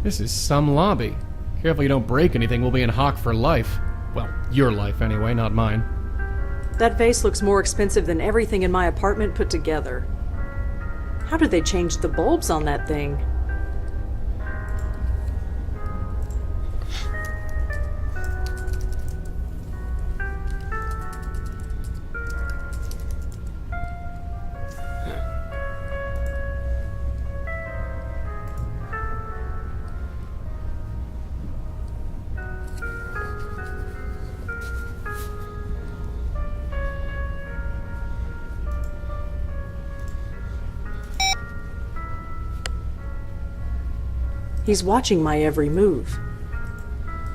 This is some lobby. Careful you don't break anything, we'll be in hock for life. Well, your life anyway, not mine. That vase looks more expensive than everything in my apartment put together. How did they change the bulbs on that thing? He's watching my every move.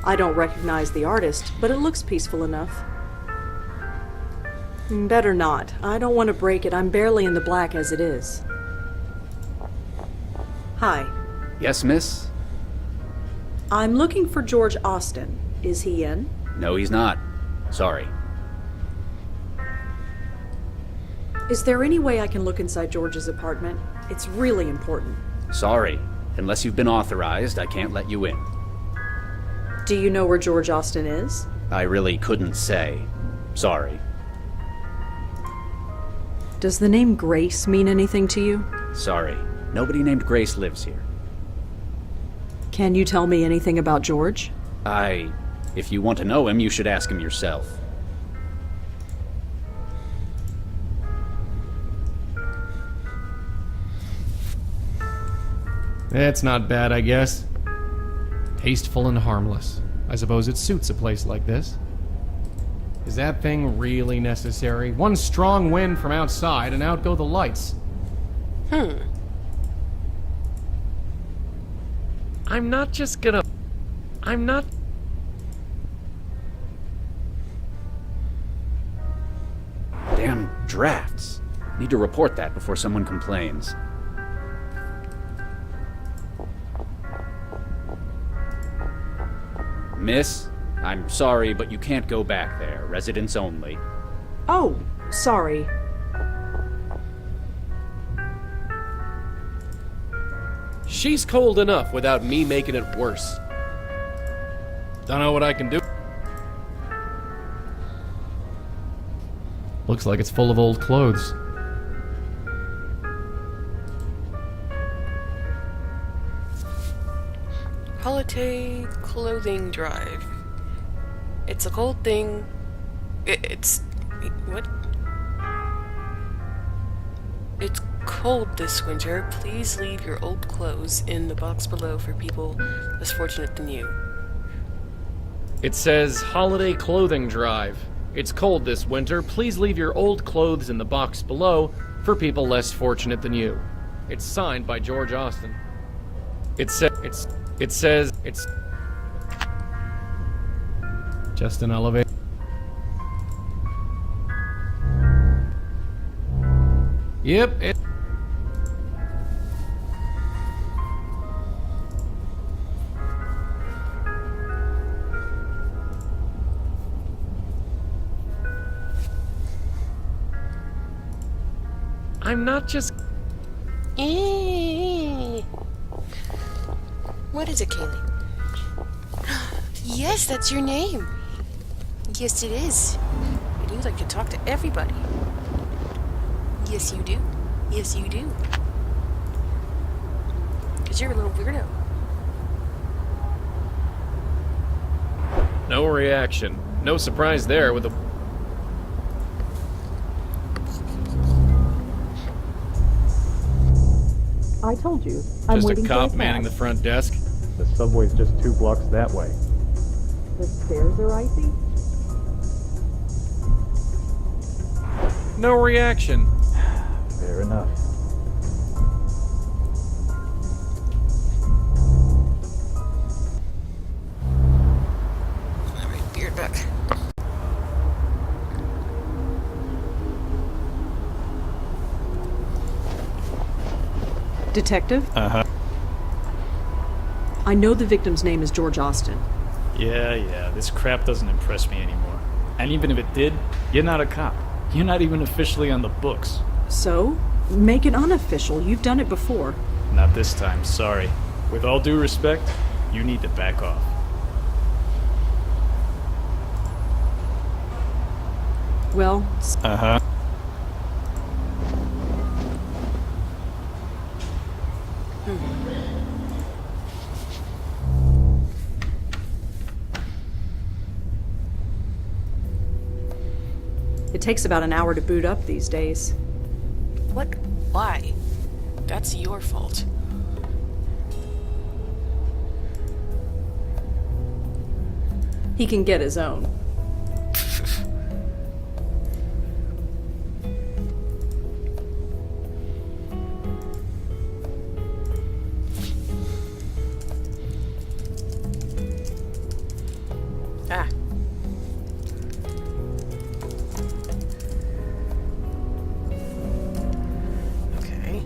I don't recognize the artist, but it looks peaceful enough. Better not. I don't want to break it. I'm barely in the black as it is. Hi. Yes, miss? I'm looking for George Austin. Is he in? No, he's not. Sorry. Is there any way I can look inside George's apartment? It's really important. Sorry. Unless you've been authorized, I can't let you in. Do you know where George Austin is? I really couldn't say. Sorry. Does the name Grace mean anything to you? Sorry. Nobody named Grace lives here. Can you tell me anything about George? If you want to know him, you should ask him yourself. It's not bad, I guess. Tasteful and harmless. I suppose it suits a place like this. Is that thing really necessary? One strong wind from outside and out go the lights. I'm not... Damn drafts. Need to report that before someone complains. Miss, I'm sorry, but you can't go back there. Residents only. Oh, sorry. She's cold enough without me making it worse. Don't know what I can do. Looks like it's full of old clothes. Holiday clothing drive. It's a cold thing. What? It's cold this winter. Please leave your old clothes in the box below for people less fortunate than you. It says holiday clothing drive. It's cold this winter. Please leave your old clothes in the box below for people less fortunate than you. It's signed by George Austin. It says it's just an elevator. Yep, I'm not just... What is it, Kaylee? Yes, that's your name. Yes, it is. And you like to talk to everybody. Yes, you do. Yes, you do. Because you're a little weirdo. No reaction. No surprise there with the... I told you. Just a cop manning the front desk. The subway's just 2 blocks that way. The stairs are icy? No reaction. Fair enough. Alright, beard back. Detective? Uh-huh. I know the victim's name is George Austin. Yeah, this crap doesn't impress me anymore. And even if it did, you're not a cop. You're not even officially on the books. So? Make it unofficial. You've done it before. Not this time, sorry. With all due respect, you need to back off. Well, Uh-huh. it takes about an hour to boot up these days. What? Why? That's your fault. He can get his own. Ah. Okay.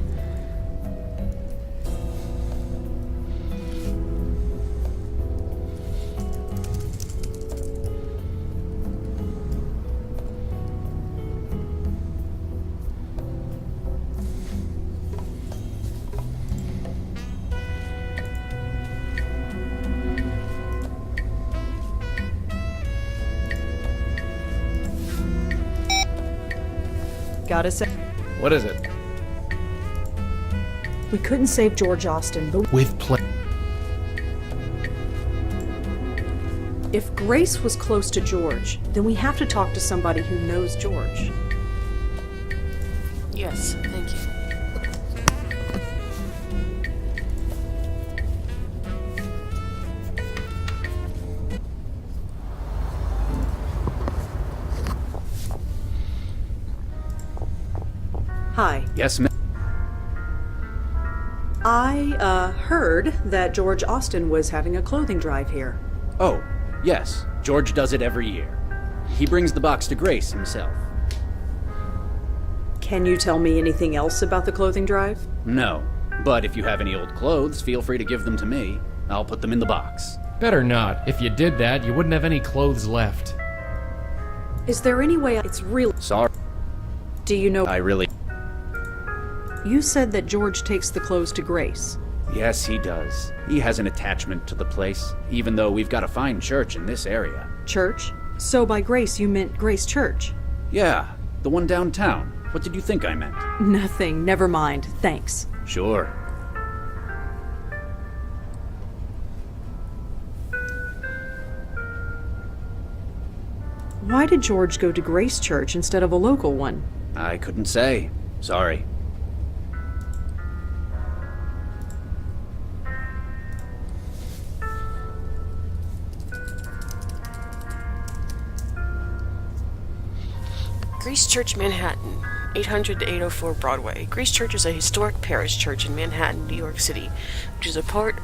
Gotta say, What is it? we couldn't save George Austin, but With if Grace was close to George, then we have to talk to somebody who knows George. Yes, thank you. Hi. Yes, ma'am. I heard that George Austin was having a clothing drive here. Oh, yes. George does it every year. He brings the box to Grace himself. Can you tell me anything else about the clothing drive? No, but if you have any old clothes, feel free to give them to me. I'll put them in the box. Better not. If you did that, you wouldn't have any clothes left. Is there any way it's real? Sorry, Do you know? I really... You said that George takes the clothes to Grace. Yes, he does. He has an attachment to the place, even though we've got a fine church in this area. Church? So by Grace, you meant Grace Church? Yeah, the one downtown. What did you think I meant? Nothing. Never mind. Thanks. Sure. Why did George go to Grace Church instead of a local one? I couldn't say. Sorry. Grace Church, Manhattan, 800 to 804 Broadway. Grace Church is a historic parish church in Manhattan, New York City, which is a part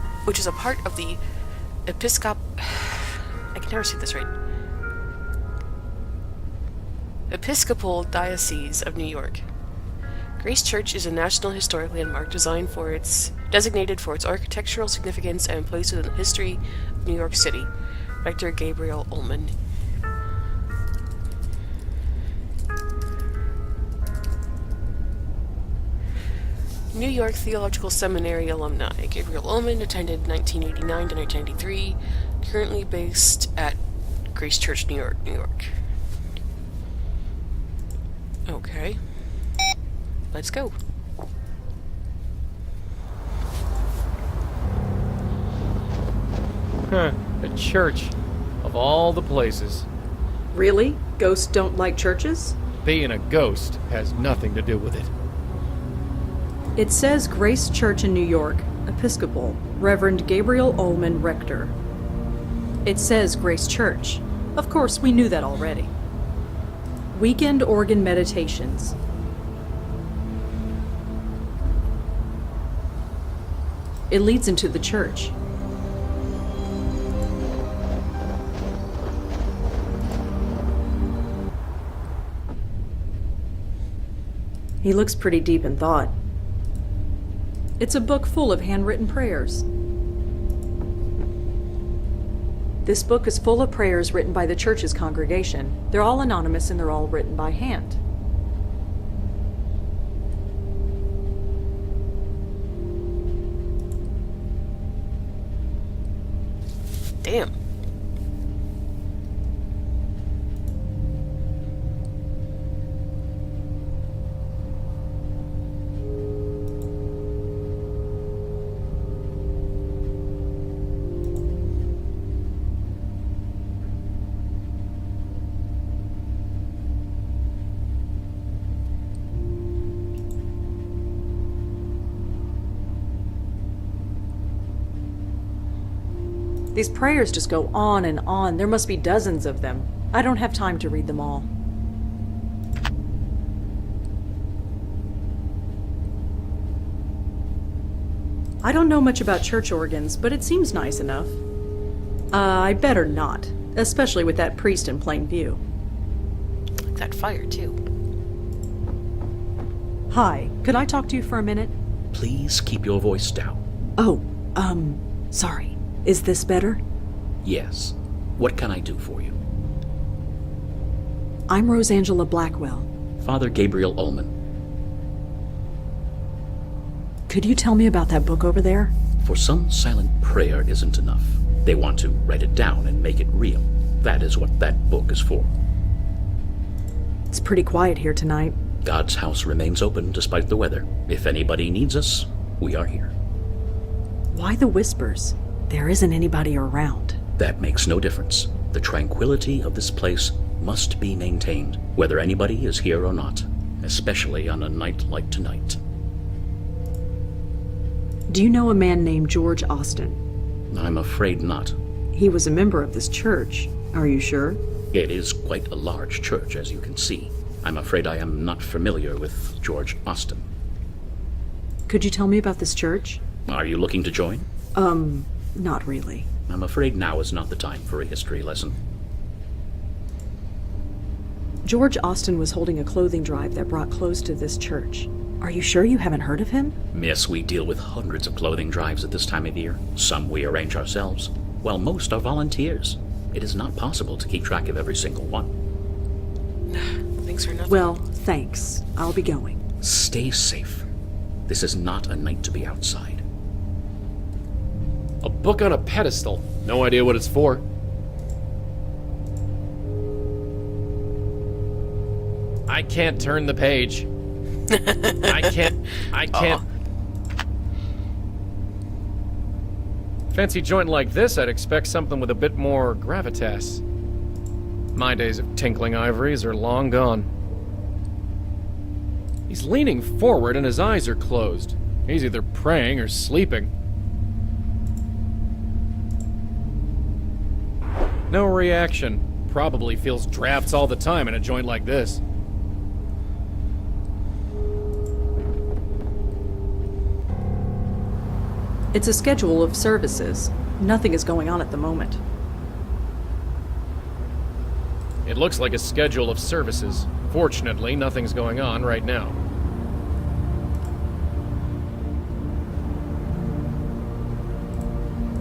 of the I can never say this right. Episcopal Diocese of New York. Grace Church is a National Historic Landmark designated for its architectural significance and place within the history of New York City. Rector Gabriel Ullman. New York Theological Seminary alumni. Gabriel Ullman attended 1989 to 1993, currently based at Grace Church, New York, New York. Okay. Let's go. Huh. A church. Of all the places. Really? Ghosts don't like churches? Being a ghost has nothing to do with it. It says Grace Church in New York, Episcopal, Reverend Gabriel Ullman, Rector. It says Grace Church. Of course, we knew that already. Weekend organ meditations. It leads into the church. He looks pretty deep in thought. It's a book full of handwritten prayers. This book is full of prayers written by the church's congregation. They're all anonymous and they're all written by hand. Damn. These prayers just go on and on. There must be dozens of them. I don't have time to read them all. I don't know much about church organs, but it seems nice enough. I better not, especially with that priest in plain view. Like that fire, too. Hi, could I talk to you for a minute? Please keep your voice down. Oh, sorry. Is this better? Yes. What can I do for you? I'm Rosangela Blackwell. Father Gabriel Ullman. Could you tell me about that book over there? For some, silent prayer isn't enough. They want to write it down and make it real. That is what that book is for. It's pretty quiet here tonight. God's house remains open despite the weather. If anybody needs us, we are here. Why the whispers? There isn't anybody around. That makes no difference. The tranquility of this place must be maintained, whether anybody is here or not, especially on a night like tonight. Do you know a man named George Austin? I'm afraid not. He was a member of this church. Are you sure? It is quite a large church, as you can see. I'm afraid I am not familiar with George Austin. Could you tell me about this church? Are you looking to join? Not really. I'm afraid now is not the time for a history lesson. George Austin was holding a clothing drive that brought clothes to this church. Are you sure you haven't heard of him? Miss, we deal with hundreds of clothing drives at this time of year. Some we arrange ourselves, while most are volunteers. It is not possible to keep track of every single one. Thanks for nothing. Well, thanks. I'll be going. Stay safe. This is not a night to be outside. A book on a pedestal. No idea what it's for. I can't turn the page. I can't. Fancy joint like this, I'd expect something with a bit more gravitas. My days of tinkling ivories are long gone. He's leaning forward and his eyes are closed. He's either praying or sleeping. No reaction. Probably feels drafts all the time in a joint like this. It's a schedule of services. Nothing is going on at the moment. It looks like a schedule of services. Fortunately, nothing's going on right now.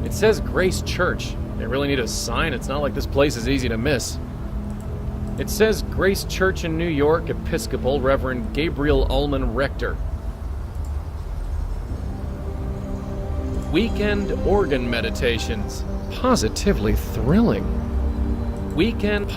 It says Grace Church. They really need a sign. It's not like this place is easy to miss. It says Grace Church in New York, Episcopal, Reverend Gabriel Ullman, Rector. Weekend organ meditations. Positively thrilling. Weekend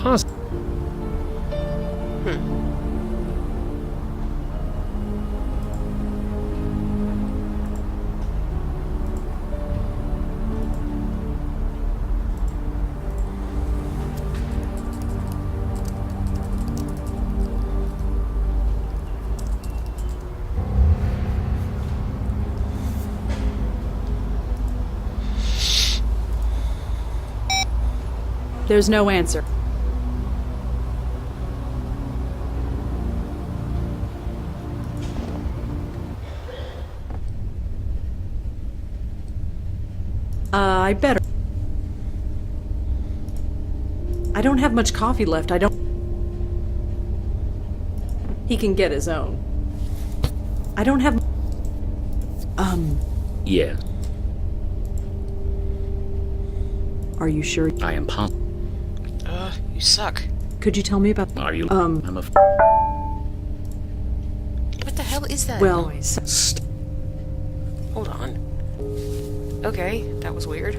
There's no answer. I better. I don't have much coffee left. He can get his own. I don't have. Yeah, Are you sure? I am positive. You suck. Could you tell me about? Are you? Um. I'm a. What the hell is that Well, noise? Hold on. Okay, that was weird.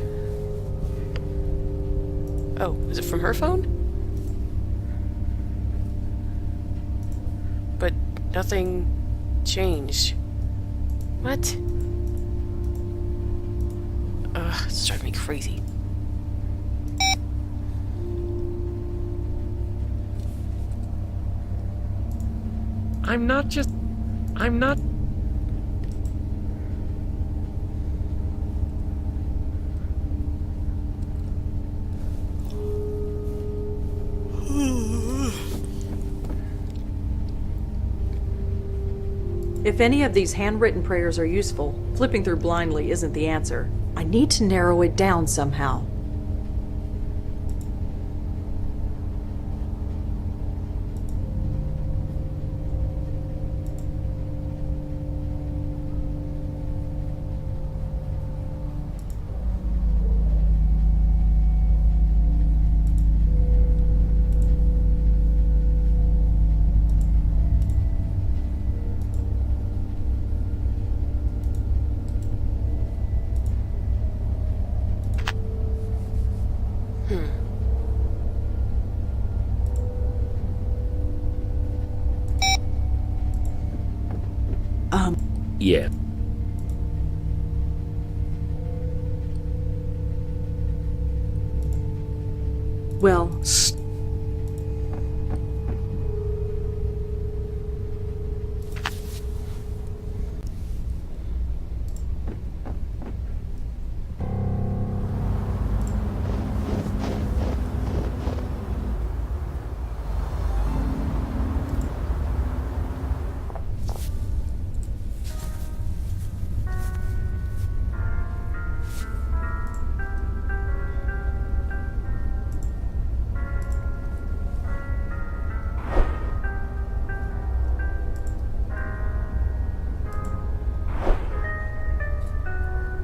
Oh, is it from her phone? But nothing changed. What? Ugh, it's driving me crazy. I'm not. If any of these handwritten prayers are useful, flipping through blindly isn't the answer. I need to narrow it down somehow. Yeah. Well,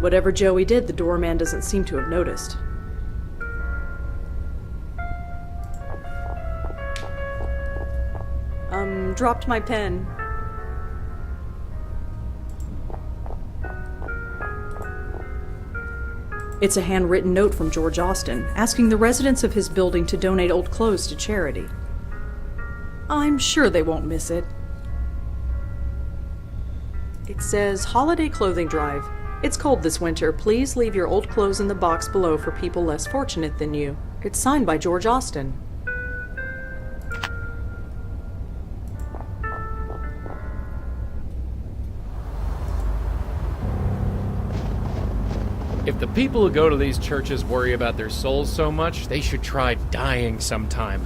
whatever Joey did, the doorman doesn't seem to have noticed. Dropped my pen. It's a handwritten note from George Austin, asking the residents of his building to donate old clothes to charity. I'm sure they won't miss it. It says, "Holiday Clothing Drive. It's cold this winter. Please leave your old clothes in the box below for people less fortunate than you." It's signed by George Austin. If the people who go to these churches worry about their souls so much, they should try dying sometime.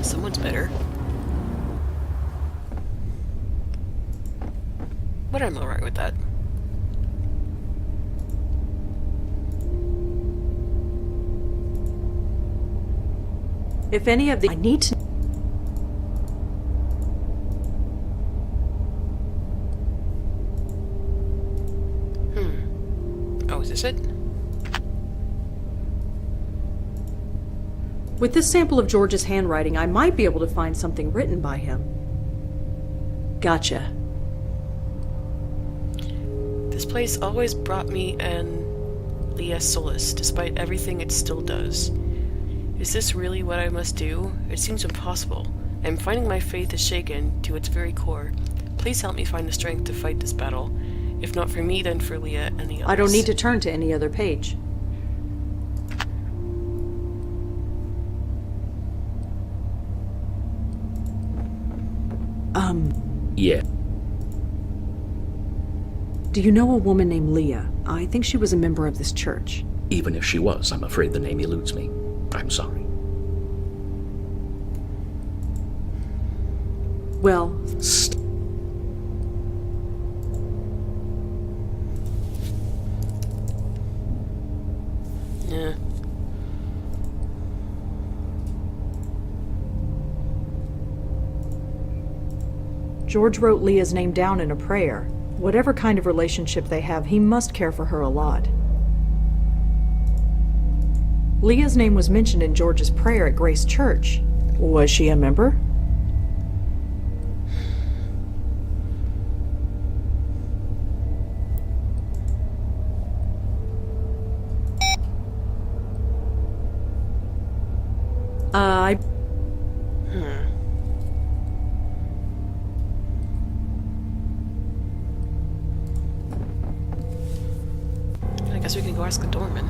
Someone's better. But I'm alright with that. If any of the... I need to... Oh, is this it? With this sample of George's handwriting, I might be able to find something written by him. Gotcha. This place always brought me an Leah solace, despite everything it still does. Is this really what I must do? It seems impossible. I'm finding my faith is shaken to its very core. Please help me find the strength to fight this battle. If not for me, then for Leah and the others. I don't need to turn to any other page. Yeah. Do you know a woman named Leah? I think she was a member of this church. Even if she was, I'm afraid the name eludes me. I'm sorry. Well, Yeah. George wrote Leah's name down in a prayer. Whatever kind of relationship they have, he must care for her a lot. Leah's name was mentioned in George's prayer at Grace Church. Was she a member? I... I guess we can go ask the doorman.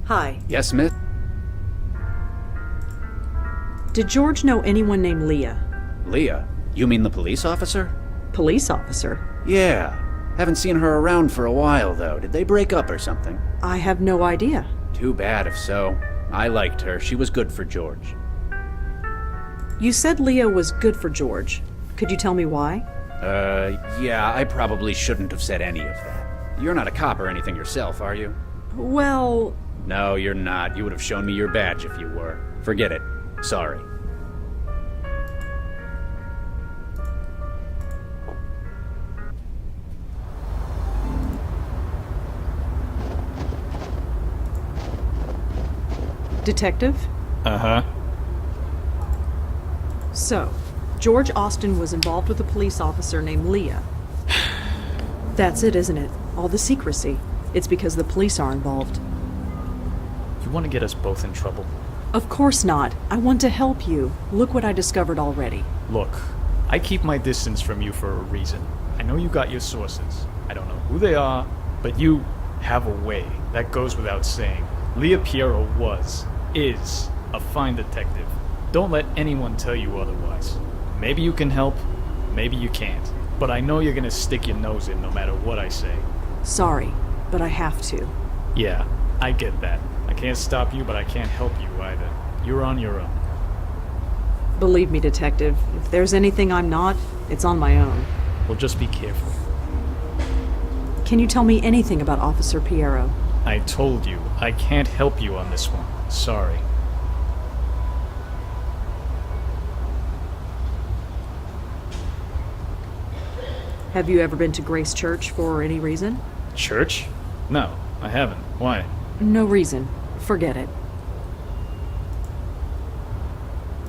Hi. Yes, miss? Did George know anyone named Leah? Leah? You mean the police officer? Police officer? Yeah. Haven't seen her around for a while, though. Did they break up or something? I have no idea. Too bad if so. I liked her. She was good for George. You said Leah was good for George. Could you tell me why? Yeah, I probably shouldn't have said any of that. You're not a cop or anything yourself, are you? Well... No, you're not. You would have shown me your badge if you were. Forget it. Sorry. Detective? Uh-huh. So, George Austin was involved with a police officer named Leah. That's it, isn't it? All the secrecy. It's because the police are involved. You want to get us both in trouble? Of course not. I want to help you. Look what I discovered already. Look, I keep my distance from you for a reason. I know you got your sources. I don't know who they are, but you have a way. That goes without saying. Leah Piero is a fine detective. Don't let anyone tell you otherwise. Maybe you can help, maybe you can't. But I know you're gonna stick your nose in no matter what I say. Sorry, but I have to. Yeah, I get that. I can't stop you, but I can't help you either. You're on your own. Believe me, Detective, if there's anything I'm not, it's on my own. Well, just be careful. Can you tell me anything about Officer Piero? I told you, I can't help you on this one. Sorry. Have you ever been to Grace Church for any reason? Church? No, I haven't. Why? No reason. Forget it.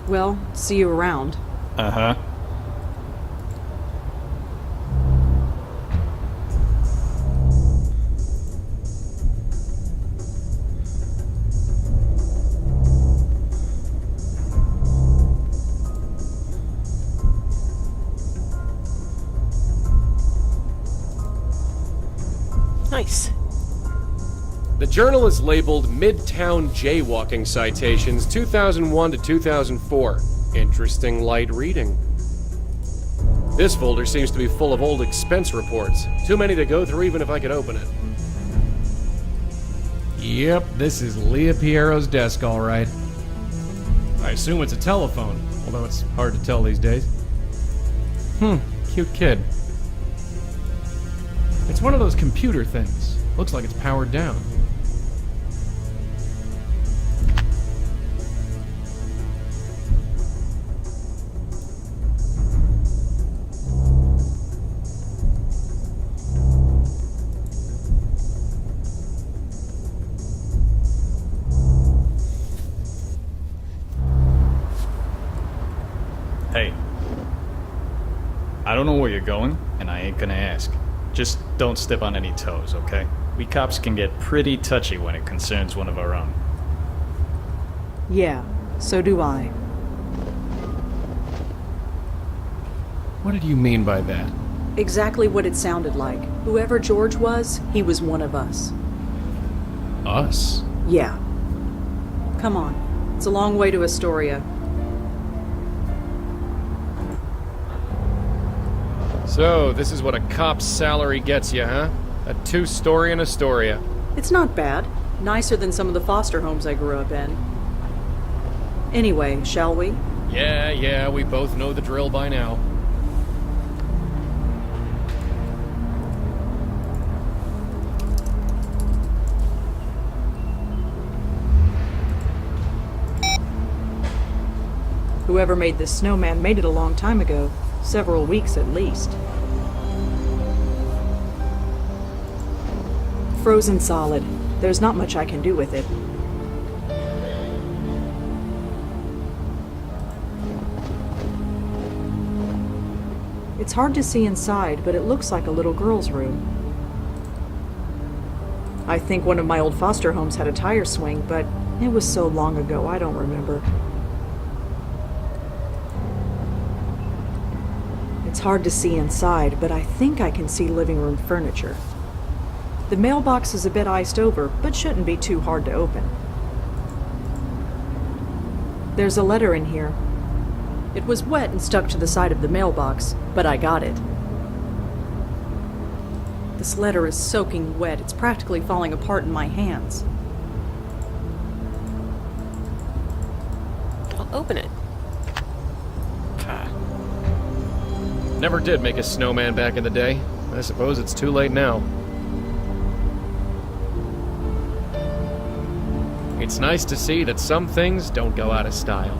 Well, see you around. Uh-huh. Nice. The journal is labeled Midtown Jaywalking Citations 2001 to 2004. Interesting light reading. This folder seems to be full of old expense reports. Too many to go through even if I could open it. Yep, this is Leah Piero's desk, all right. I assume it's a telephone, although it's hard to tell these days. Cute kid. It's one of those computer things. Looks like it's powered down. Hey. I don't know where you're going, and I ain't gonna ask. Just don't step on any toes, okay? We cops can get pretty touchy when it concerns one of our own. Yeah, so do I. What did you mean by that? Exactly what it sounded like. Whoever George was, he was one of us. Us? Yeah. Come on. It's a long way to Astoria. So, this is what a cop's salary gets you, huh? A 2-story in Astoria. It's not bad. Nicer than some of the foster homes I grew up in. Anyway, shall we? Yeah, we both know the drill by now. Whoever made this snowman made it a long time ago. Several weeks at least. Frozen solid. There's not much I can do with it. It's hard to see inside, but it looks like a little girl's room. I think one of my old foster homes had a tire swing, but it was so long ago I don't remember. It's hard to see inside, but I think I can see living room furniture. The mailbox is a bit iced over, but shouldn't be too hard to open. There's a letter in here. It was wet and stuck to the side of the mailbox, but I got it. This letter is soaking wet. It's practically falling apart in my hands. I'll open it. Never did make a snowman back in the day. I suppose it's too late now. It's nice to see that some things don't go out of style.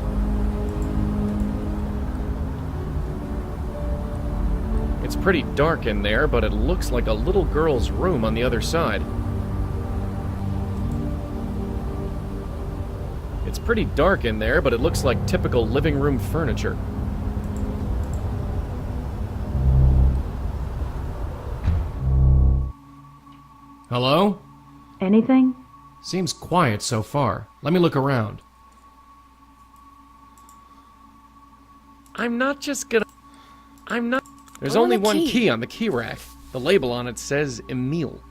It's pretty dark in there, but it looks like a little girl's room on the other side. It's pretty dark in there, but it looks like typical living room furniture. Hello? Anything? Seems quiet so far. Let me look around. I'm not just gonna... There's I want only a one key. key on the key rack. The label on it says Emile.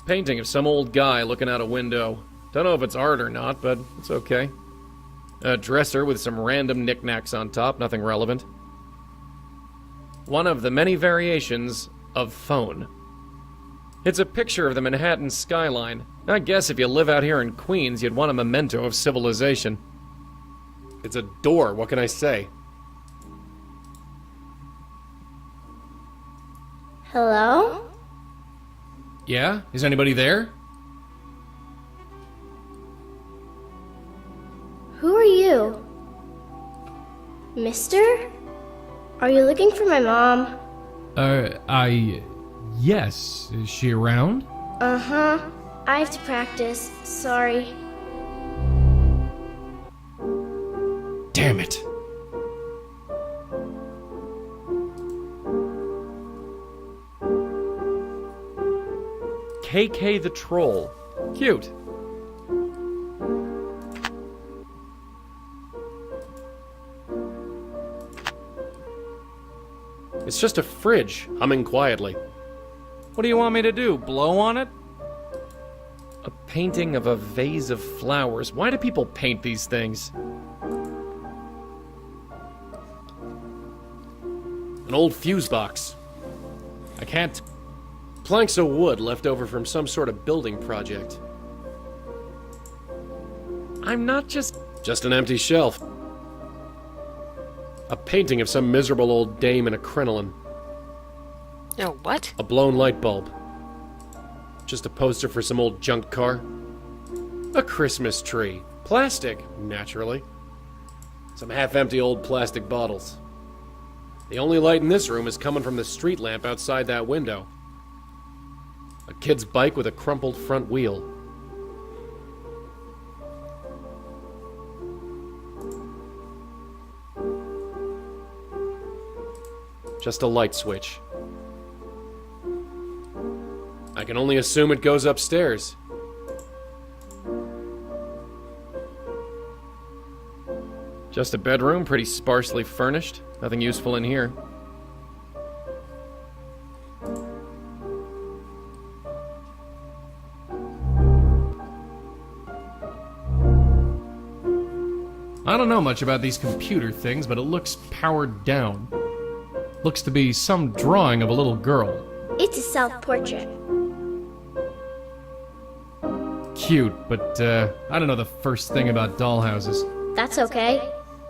Painting of some old guy looking out a window. Don't know if it's art or not, but it's okay. A dresser with some random knickknacks on top, nothing relevant. One of the many variations of phone. It's a picture of the Manhattan skyline. I guess if you live out here in Queens, you'd want a memento of civilization. It's a door, what can I say? Hello? Yeah? Is anybody there? Who are you? Mister? Are you looking for my mom? Yes. Is she around? Uh-huh. I have to practice. Sorry. Damn it. KK the Troll. Cute. It's just a fridge, humming quietly. What do you want me to do? Blow on it? A painting of a vase of flowers. Why do people paint these things? An old fuse box. I can't... Planks of wood left over from some sort of building project. I'm not just... Just an empty shelf. A painting of some miserable old dame in a crinoline. No, what? A blown light bulb. Just a poster for some old junk car. A Christmas tree. Plastic, naturally. Some half-empty old plastic bottles. The only light in this room is coming from the street lamp outside that window. A kid's bike with a crumpled front wheel. Just a light switch. I can only assume it goes upstairs. Just a bedroom, pretty sparsely furnished. Nothing useful in here. I don't know much about these computer things, but it looks powered down. Looks to be some drawing of a little girl. It's a self-portrait. Cute, but I don't know the first thing about dollhouses. That's okay.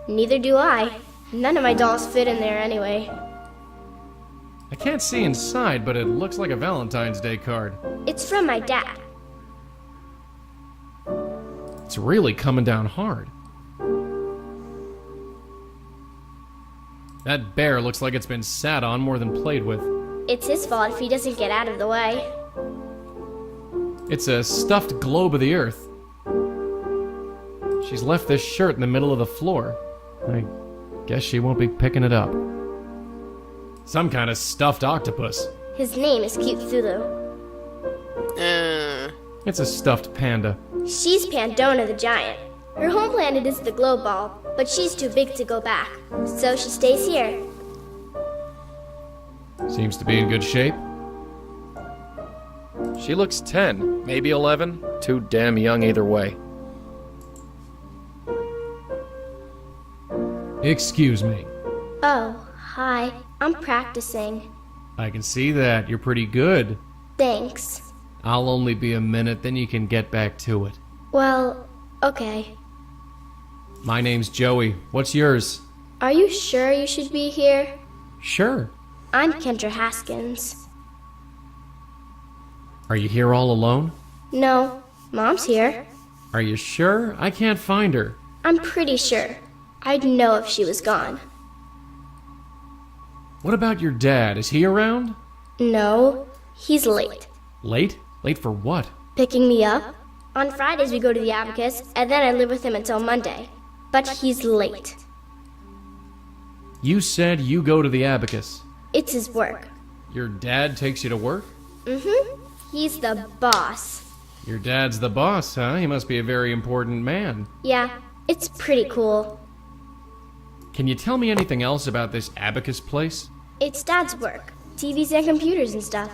Neither do I. None of my dolls fit in there anyway. I can't see inside, but it looks like a Valentine's Day card. It's from my dad. It's really coming down hard. That bear looks like it's been sat on more than played with. It's his fault if he doesn't get out of the way. It's a stuffed globe of the earth. She's left this shirt in the middle of the floor. I guess she won't be picking it up. Some kind of stuffed octopus. His name is Cthulhu. It's a stuffed panda. She's Pandora the giant. Her home planet is the globe ball, but she's too big to go back, so she stays here. Seems to be in good shape. She looks 10, maybe 11. Too damn young either way. Excuse me. Oh, hi. I'm practicing. I can see that. You're pretty good. Thanks. I'll only be a minute, then you can get back to it. Well, okay. My name's Joey. What's yours? Are you sure you should be here? Sure. I'm Kendra Haskins. Are you here all alone? No, Mom's here. Are you sure? I can't find her. I'm pretty sure. I'd know if she was gone. What about your dad? Is he around? No, he's late. Late? Late for what? Picking me up? On Fridays we go to the Abacus, and then I live with him until Monday. But he's late. You said you go to the Abacus. It's his work. Your dad takes you to work? Mm-hmm. He's the boss. Your dad's the boss, huh? He must be a very important man. Yeah, it's pretty cool. Can you tell me anything else about this Abacus place? It's Dad's work. TVs and computers and stuff.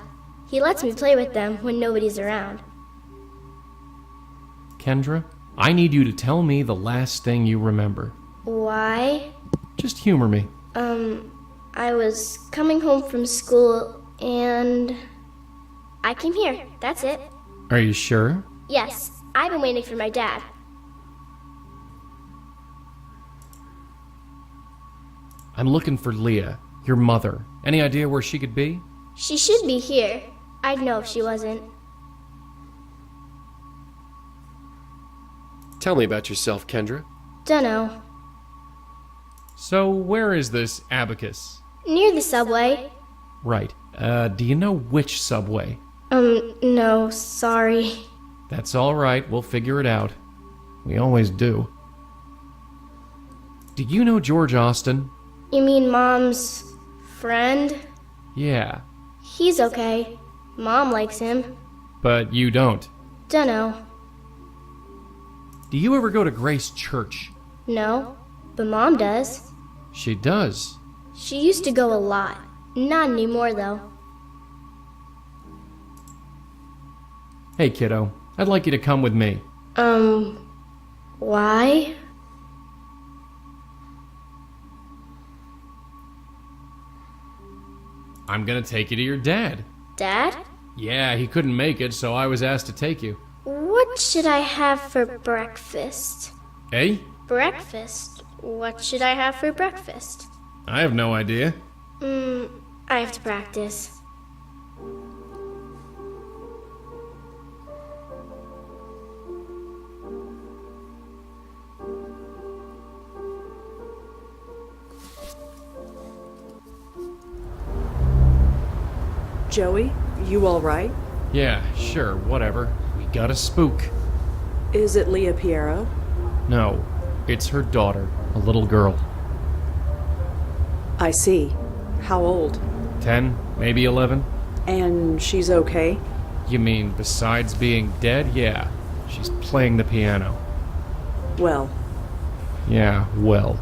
He lets me play with them when nobody's around. Kendra, I need you to tell me the last thing you remember. Why? Just humor me. I was coming home from school and I came here. That's it. Are you sure? Yes, I've been waiting for my dad. I'm looking for Leah, your mother. Any idea where she could be? She should be here. I'd know if she wasn't. Tell me about yourself, Kendra. Dunno. So, where is this Abacus? Near the subway. Right. Do you know which subway? No, sorry. That's all right. We'll figure it out. We always do. Do you know George Austin? You mean Mom's friend? Yeah. He's okay. Mom likes him. But you don't. Dunno. Do you ever go to Grace Church? No, but Mom does. She does. She used to go a lot. Not anymore, though. Hey, kiddo. I'd like you to come with me. Why? I'm gonna take you to your dad. Dad? Yeah, he couldn't make it, so I was asked to take you. What should I have for breakfast? Eh? Breakfast? What should I have for breakfast? I have no idea. I have to practice. Joey, you all right? Yeah, sure, whatever. We got a spook. Is it Leah Piero? No, it's her daughter, a little girl. I see. How old? 10, maybe 11? And she's okay? You mean besides being dead? Yeah, she's playing the piano. Well, Yeah, well.